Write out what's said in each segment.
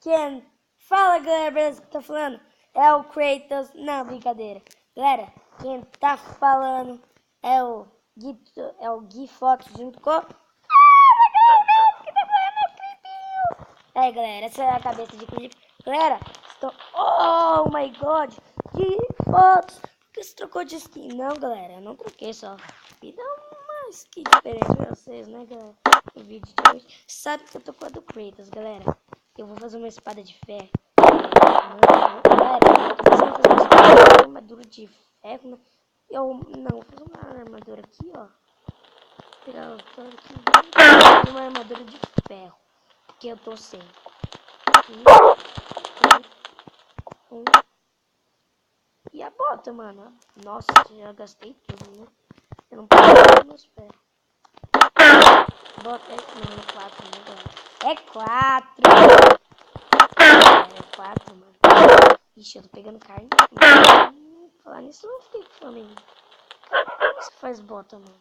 Quem fala, galera, beleza? Que tá falando é o Kratos. Não, brincadeira. Galera, quem tá falando é o Gui Fox junto com... É, galera, essa é a cabeça de clipe. Galera, estou... Oh my god! Gui Fox! Por que você trocou de skin? Não, galera, eu não troquei, só e dá uma skin diferente pra vocês, né, galera? No vídeo de hoje. Sabe que eu tô com a do Kratos, galera. Eu vou fazer uma espada de ferro. Galera, eu tô pensando em fazer uma armadura de ferro, né? Vou fazer uma armadura aqui, ó. Vou pegar o todo aqui. Vou fazer uma armadura de ferro. Que eu tô sem. E a bota, mano. Nossa, já gastei tudo, né? Eu não posso fazer meus pés. Bota não, é 4, né, galera? É 4! É 4, mano. Ixi, eu tô pegando carne. Falar nisso, eu não fiquei com fome ainda. Como você faz bota, mano?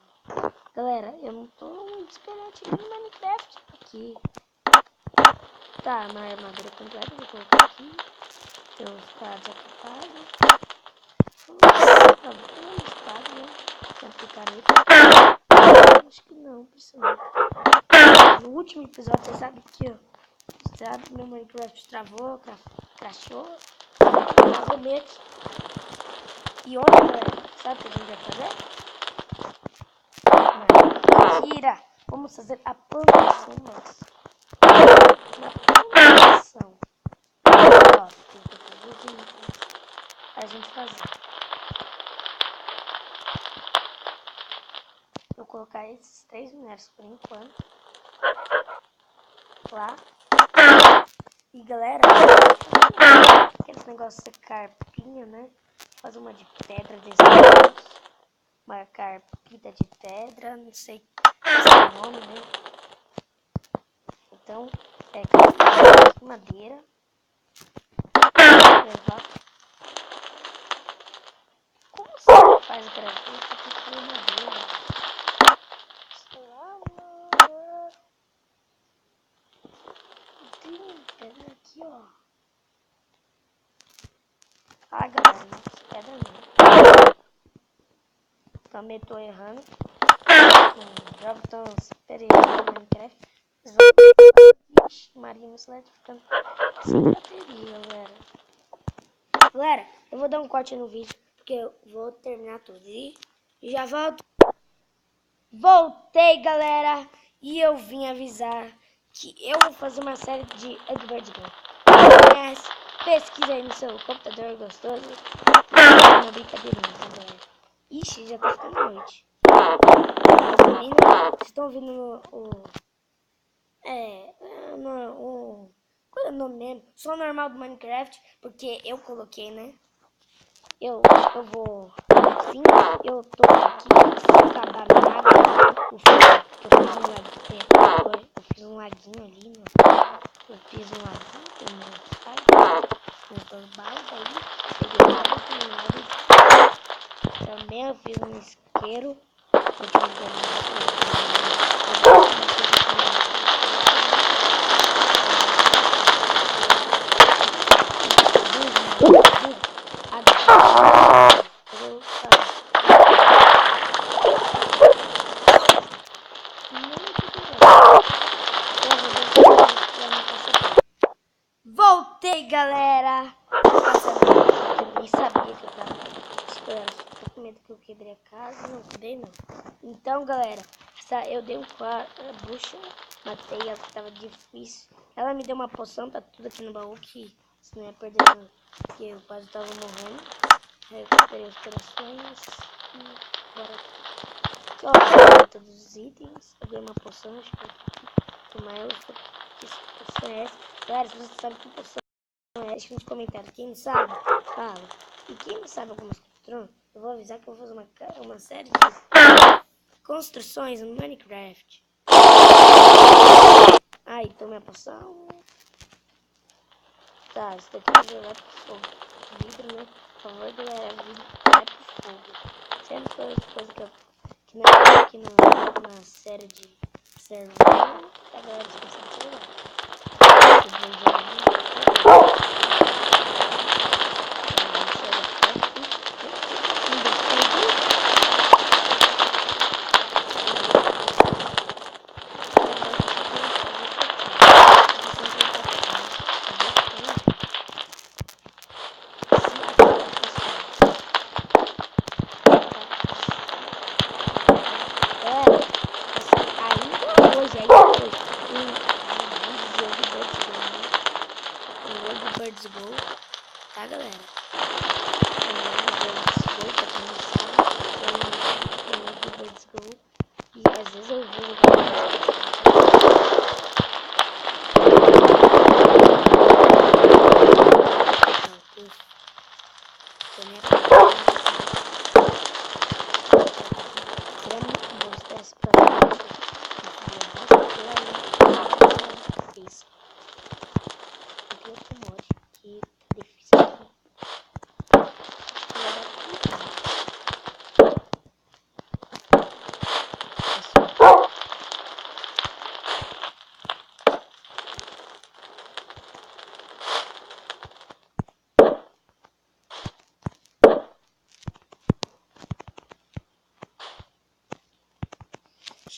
Galera, eu não tô muito experiente no Minecraft aqui. Tá, uma armadura completa, vou colocar aqui. Tem uns caras desacapados. Tá bom, espada, né? Tem uma picareta. Acho que não, precisa. No último episódio, você sabe que, ó. Sabe, meu Minecraft travou, crashou. Medo. E outra, galera, sabe o que a gente vai fazer? Mentira! Vamos fazer a plantação, nossa. Na plantação. Ó, tem que fazer a gente fazer. Vou colocar esses 3 minérios por enquanto. Lá. E galera, aqueles negócios de carpinha, né? Fazer uma de pedra desse negócio. Uma carpita de pedra, não sei o nome, né? Então, madeira. Levar. Como você faz a gravura? Você tem que fazer madeira. Sei lá, mano. Tem pedra aqui, ó. Ah, galera, não pedra não. Também tô errando. Jogo tão super errado no Minecraft. Ixi, Maria, meu celular tá ficando sem bateria, galera. Galera, eu vou dar um corte no vídeo, porque eu vou terminar tudo e já volto. Voltei, galera, e eu vim avisar que eu vou fazer uma série de Edward Game. Mas pesquisa aí no seu computador gostoso. Uma brincadeirinha, galera. Ixi, já tá ficando noite. Vocês estão ouvindo qual é o nome mesmo? Som normal do Minecraft, porque eu coloquei, né? Eu vou assim, eu tô aqui, se acabar minha água, eu fiz um laguinho ali, né? Eu fiz um laguinho, um balde aí, também eu fiz um isqueiro, voltei, galera! Eu nem sabia que eu tava esperando. Tô com medo que eu quebrei a casa. Não quebrei, não. Então, galera, eu dei bucha, matei ela que tava difícil. Ela me deu uma poção, tá tudo aqui no baú, que senão ia perder, porque eu quase tava morrendo. Eu recuperei os corações e bora aqui. Ó, todos os itens. Eu ganhei uma poção, acho que eu tomar ela. Que poção é essa? Galera, se você sabe que poção deixa nos comentários. Quem não sabe, fala. E quem não sabe algumas construções, eu vou avisar que eu vou fazer uma série de construções no Minecraft. Aí, tomei a poção. Tá, isso daqui eu vou jogar pro fogo. Vidro, né? Por favor, galera, vidro vai pro fogo. Sempre coisa que não é aqui na série de servidor. A galera descansa de jogar. Birds Go, tá, galera? Birds Go, pra quem não sabe, eu amo Birds Go. E às vezes eu vou jogar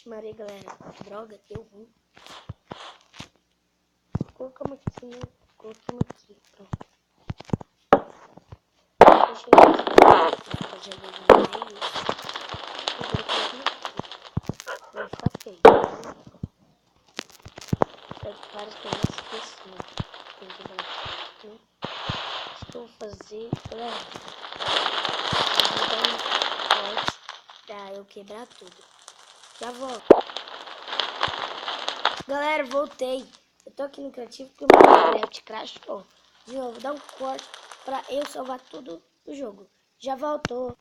Maria, galera, droga, deu ruim. Colocamos aqui, né? Colocamos aqui, pronto. Deixa eu ver se já vou no meio. Vai ficar feio. Várias coisas esqueci. Tem que dar aqui. Acho que eu vou fazer, galera. Eu vou dar um corte pra eu quebrar tudo. Já volto. Galera, voltei. Eu tô aqui no criativo porque o meu Minecraft crashou. De novo, dá um corte pra eu salvar tudo do jogo. Já voltou.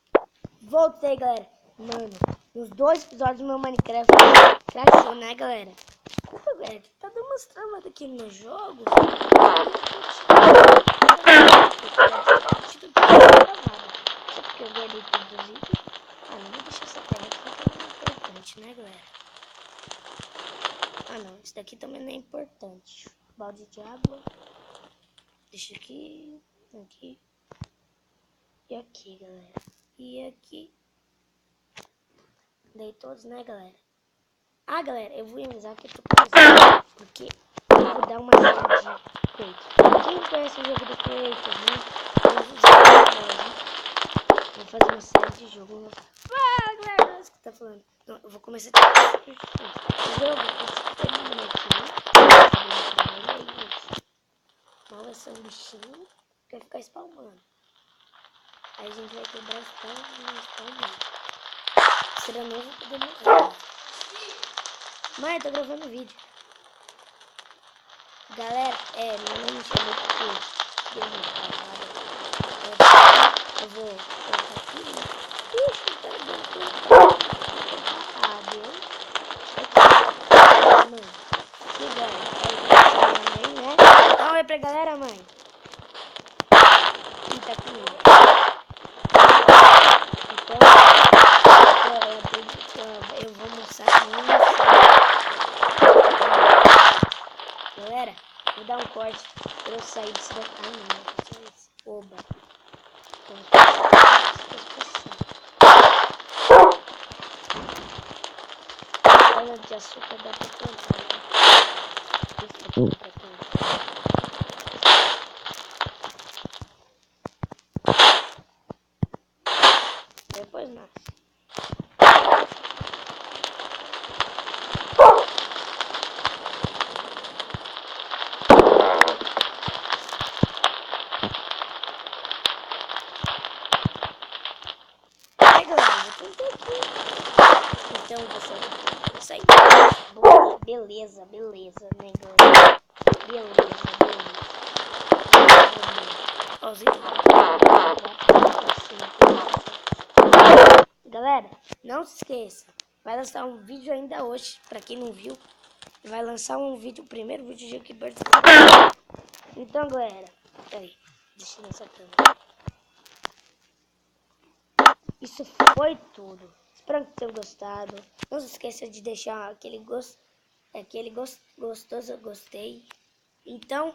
Voltei, galera. Mano, nos 2 episódios do meu Minecraft crashou, né, galera? Desculpa, galera, que tá dando umas travadas aqui no meu jogo. Só porque eu guardei tudo do vídeo. Ah, não vou deixar essa terra aqui que é importante, né, galera? Ah, não, isso daqui também não é importante. Balde de água. Deixa aqui, aqui e aqui, galera. E aqui. Dei todos, né, galera? Ah, galera, eu vou avisar que eu tô começando, porque eu vou dar uma série de Creator. Quem conhece o jogo do Creator, né? Vou fazer uma série de jogo. Ah, galera, isso que tá falando. Não, eu vou começar a ter o jogo, esse bonequinho. Mal vai ser um bichinho que vai ficar spawmando. Aí a gente vai quebrar o spawn. Será novo poder morrer. Mãe, eu tô gravando vídeo. Galera, minha mãe me chamou porque deu uma travada. Eu vou colocar aqui, né? Ixi, tá dando. Mãe. E galera, minha mãe, né? Dá um oi pra galera, mãe. E tá comigo. Então, eu vou mostrar galera, vou dar um corte pra eu sair desse daqui. Não, oba. Cana de açúcar dá pra plantar. Depois nasce. Então você sai. Beleza, né, galera? Beleza. Galera, não se esqueça. Vai lançar um vídeo ainda hoje, pra quem não viu. Vai lançar um vídeo, o primeiro vídeo de Jackbird. Então, galera, peraí, deixa eu nessa câmera. Isso foi tudo. Espero que tenham gostado. Não se esqueça de deixar aquele gostoso gostei. Então,